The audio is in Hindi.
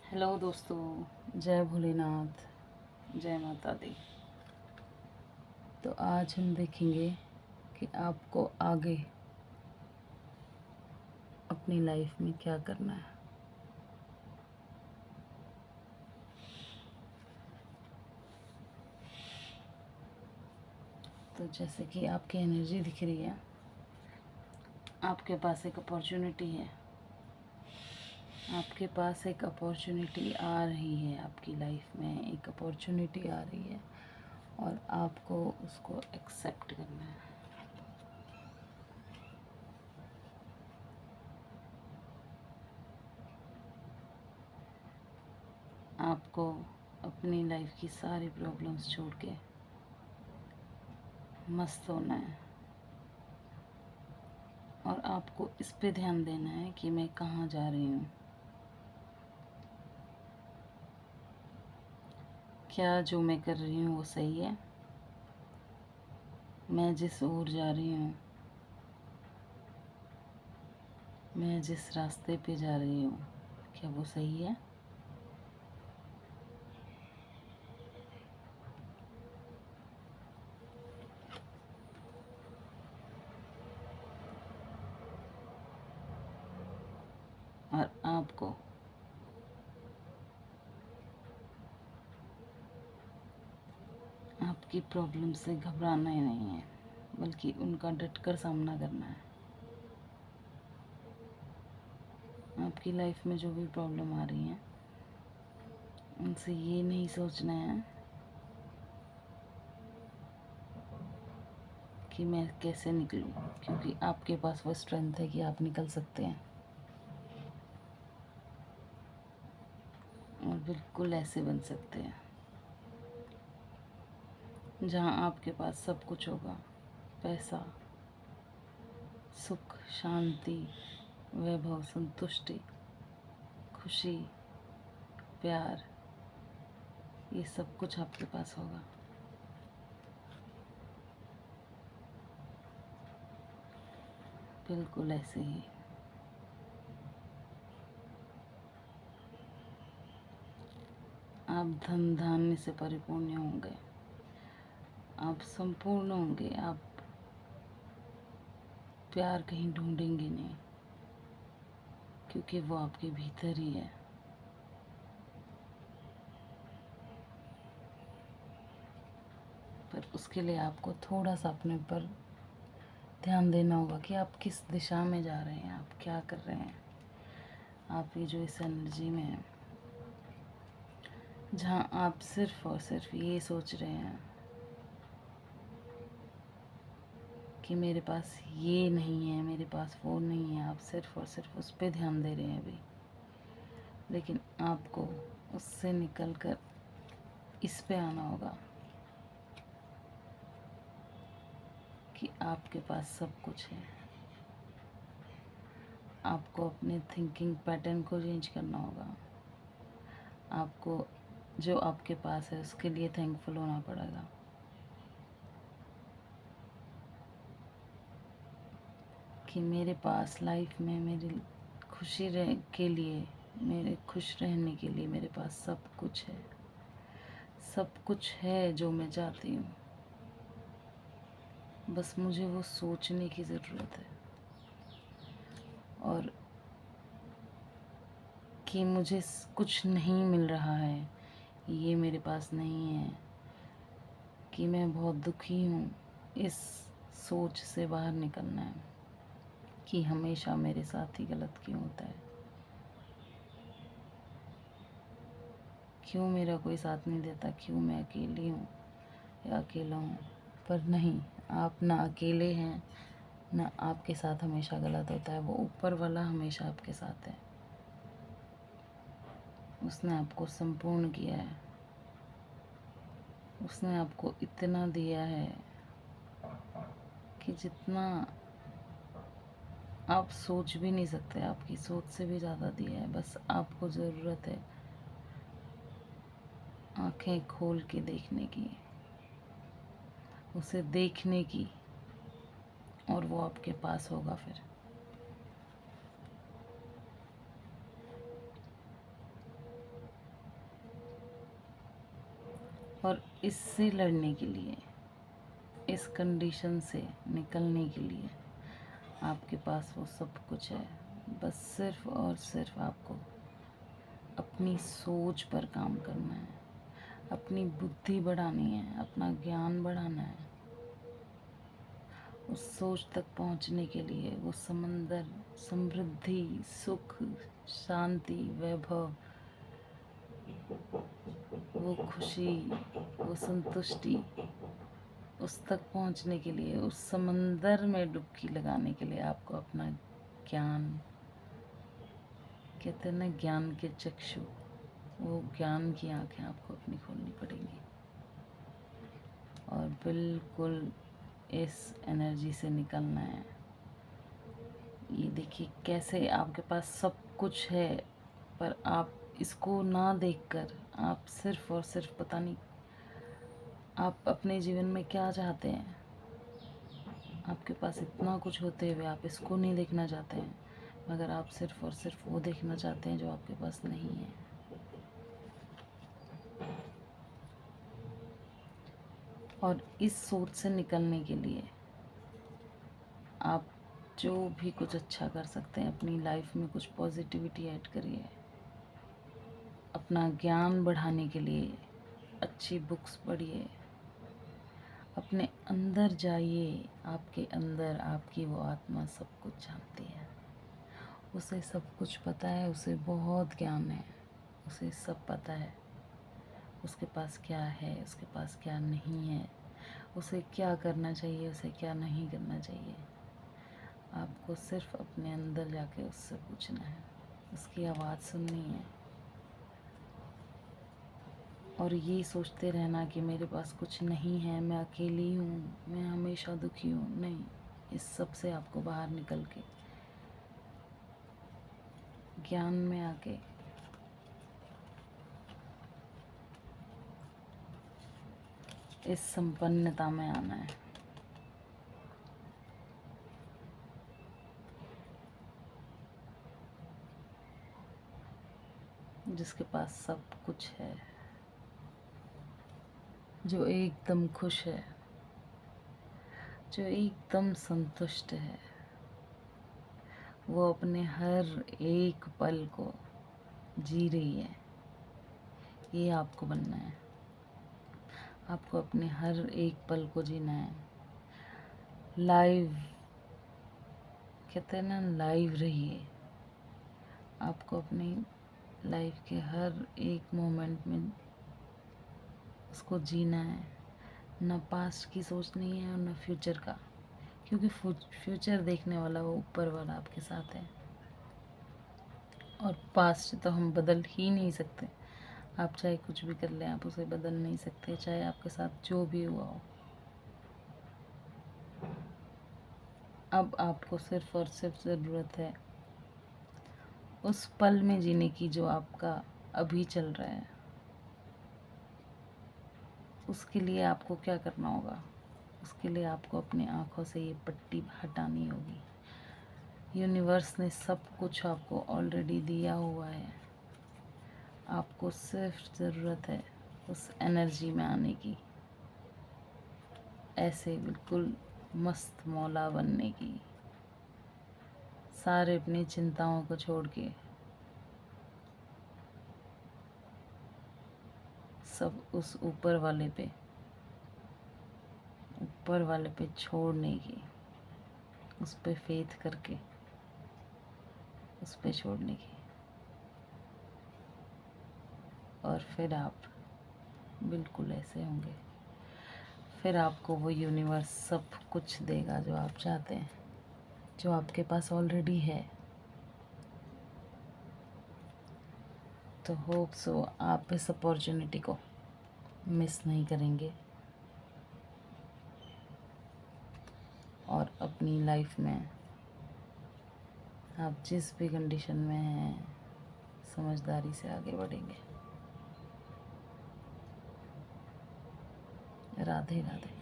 हेलो दोस्तों, जय भोलेनाथ, जय माता दी। तो आज हम देखेंगे कि आपको आगे अपनी लाइफ में क्या करना है। तो जैसे कि आपकी एनर्जी दिख रही है, आपके पास एक अपॉर्चुनिटी है, आपके पास एक अपॉर्चुनिटी आ रही है, आपकी लाइफ में एक अपॉर्चुनिटी आ रही है और आपको उसको एक्सेप्ट करना है। आपको अपनी लाइफ की सारी प्रॉब्लम्स छोड़ के मस्त होना है और आपको इस पे ध्यान देना है कि मैं कहाँ जा रही हूँ। क्या जो मैं कर रही हूँ वो सही है? मैं जिस ओर जा रही हूँ, मैं जिस रास्ते पे जा रही हूँ, क्या वो सही है? और आपको आपकी प्रॉब्लम से घबराना ही नहीं है, बल्कि उनका डटकर सामना करना है। आपकी लाइफ में जो भी प्रॉब्लम आ रही है, उनसे ये नहीं सोचना है कि मैं कैसे निकलूं, क्योंकि आपके पास वो स्ट्रेंथ है कि आप निकल सकते हैं। और बिल्कुल ऐसे बन सकते हैं जहाँ आपके पास सब कुछ होगा। पैसा, सुख, शांति, वैभव, संतुष्टि, खुशी, प्यार, ये सब कुछ आपके पास होगा। बिल्कुल ऐसे ही आप धन धान्य से परिपूर्ण होंगे, आप संपूर्ण होंगे, आप प्यार कहीं ढूंढेंगे नहीं, क्योंकि वो आपके भीतर ही है। पर उसके लिए आपको थोड़ा सा अपने ऊपर ध्यान देना होगा कि आप किस दिशा में जा रहे हैं, आप क्या कर रहे हैं। आप ये जो इस एनर्जी में है, जहाँ आप सिर्फ और सिर्फ ये सोच रहे हैं कि मेरे पास ये नहीं है, मेरे पास वो नहीं है, आप सिर्फ और सिर्फ उस पर ध्यान दे रहे हैं अभी। लेकिन आपको उससे निकल कर इस पे आना होगा कि आपके पास सब कुछ है। आपको अपने थिंकिंग पैटर्न को चेंज करना होगा। आपको जो आपके पास है उसके लिए थैंकफुल होना पड़ेगा। कि मेरे पास लाइफ में मेरी खुशी के लिए, मेरे खुश रहने के लिए मेरे पास सब कुछ है, सब कुछ है जो मैं चाहती हूँ। बस मुझे वो सोचने की ज़रूरत है और कि मुझे कुछ नहीं मिल रहा है, ये मेरे पास नहीं है, कि मैं बहुत दुखी हूँ, इस सोच से बाहर निकलना है कि हमेशा मेरे साथ ही गलत क्यों होता है, क्यों मेरा कोई साथ नहीं देता, क्यों मैं अकेली हूँ या अकेला हूँ। पर नहीं, आप ना अकेले हैं, ना आपके साथ हमेशा गलत होता है। वो ऊपर वाला हमेशा आपके साथ है। उसने आपको संपूर्ण किया है, उसने आपको इतना दिया है कि जितना आप सोच भी नहीं सकते, आपकी सोच से भी ज़्यादा दिया है। बस आपको ज़रूरत है आंखें खोल के देखने की, उसे देखने की, और वो आपके पास होगा। फिर और इससे लड़ने के लिए, इस कंडीशन से निकलने के लिए आपके पास वो सब कुछ है। बस सिर्फ और सिर्फ आपको अपनी सोच पर काम करना है, अपनी बुद्धि बढ़ानी है, अपना ज्ञान बढ़ाना है। उस सोच तक पहुंचने के लिए वो समंदर, समृद्धि, सुख, शांति, वैभव, वो खुशी, वो संतुष्टि, उस तक पहुंचने के लिए, उस समंदर में डुबकी लगाने के लिए आपको अपना ज्ञान, कहते हैं ना ज्ञान के चक्षु, वो ज्ञान की आंखें आपको अपनी खोलनी पड़ेंगी और बिल्कुल इस एनर्जी से निकलना है। ये देखिए कैसे आपके पास सब कुछ है, पर आप इसको ना देखकर आप सिर्फ और सिर्फ, पता नहीं आप अपने जीवन में क्या चाहते हैं। आपके पास इतना कुछ होते हुए आप इसको नहीं देखना चाहते हैं, मगर आप सिर्फ और सिर्फ वो देखना चाहते हैं जो आपके पास नहीं है। और इस सोच से निकलने के लिए आप जो भी कुछ अच्छा कर सकते हैं, अपनी लाइफ में कुछ पॉजिटिविटी ऐड करिए। अपना ज्ञान बढ़ाने के लिए अच्छी बुक्स पढ़िए, अपने अंदर जाइए। आपके अंदर आपकी वो आत्मा सब कुछ जानती है, उसे सब कुछ पता है, उसे बहुत ज्ञान है, उसे सब पता है उसके पास क्या है, उसके पास क्या नहीं है, उसे क्या करना चाहिए, उसे क्या नहीं करना चाहिए। आपको सिर्फ अपने अंदर जाके उससे पूछना है, उसकी आवाज़ सुननी है और ये सोचते रहना कि मेरे पास कुछ नहीं है, मैं अकेली हूँ, मैं हमेशा दुखी हूँ। नहीं, इस सब से आपको बाहर निकल के ज्ञान में आके इस संपन्नता में आना है। जिसके पास सब कुछ है, जो एकदम खुश है, जो एकदम संतुष्ट है, वो अपने हर एक पल को जी रही है। ये आपको बनना है। आपको अपने हर एक पल को जीना है। लाइव, कहते हैं ना, लाइव रहिए। आपको अपनी लाइफ के हर एक मोमेंट में उसको जीना है। ना पास्ट की सोच नहीं है और ना फ्यूचर का, क्योंकि फ्यूचर देखने वाला वो ऊपर वाला आपके साथ है और पास्ट तो हम बदल ही नहीं सकते। आप चाहे कुछ भी कर लें, आप उसे बदल नहीं सकते, चाहे आपके साथ जो भी हुआ हो। अब आपको सिर्फ और सिर्फ ज़रूरत है उस पल में जीने की जो आपका अभी चल रहा है। उसके लिए आपको क्या करना होगा? उसके लिए आपको अपनी आँखों से ये पट्टी हटानी होगी। यूनिवर्स ने सब कुछ आपको ऑलरेडी दिया हुआ है। आपको सिर्फ ज़रूरत है उस एनर्जी में आने की, ऐसे बिल्कुल मस्त मौला बनने की। सारे अपनी चिंताओं को छोड़ के सब उस ऊपर वाले पे छोड़ने की, उस पे फेथ करके उस पे छोड़ने की। और फिर आप बिल्कुल ऐसे होंगे, फिर आपको वो यूनिवर्स सब कुछ देगा जो आप चाहते हैं, जो आपके पास ऑलरेडी है। तो होप सो आप इस अपॉर्चुनिटी को मिस नहीं करेंगे और अपनी लाइफ में आप जिस भी कंडीशन में हैं, समझदारी से आगे बढ़ेंगे। राधे राधे।